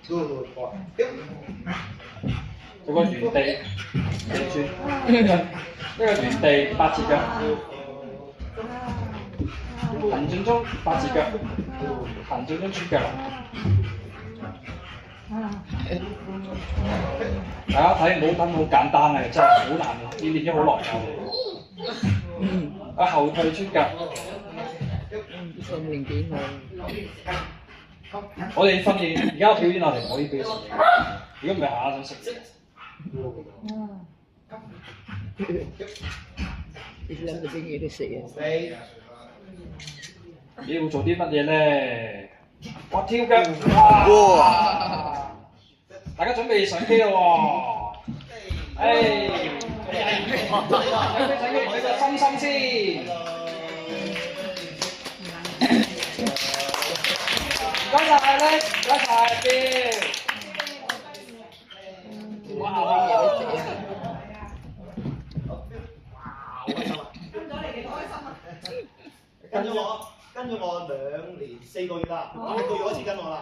做個原地地轉，一個原地八字腳，行進中八字腳，行進中出腳。大家睇唔好睇好簡單啊，真係好難，要練咗好耐㗎。後退出腳。訓練幾耐？我哋訓練而家表演，我哋唔可以俾佢食嘢，如果唔係下下想食。你諗到啲嘢都食啊？你要做啲乜嘢咧？我跳腳，哇！大家準備上機啦喎！上機舉個心心先。唔該晒咧，唔該晒邊。哇！跟咗我2年4個月啦，6個月開始跟我啦。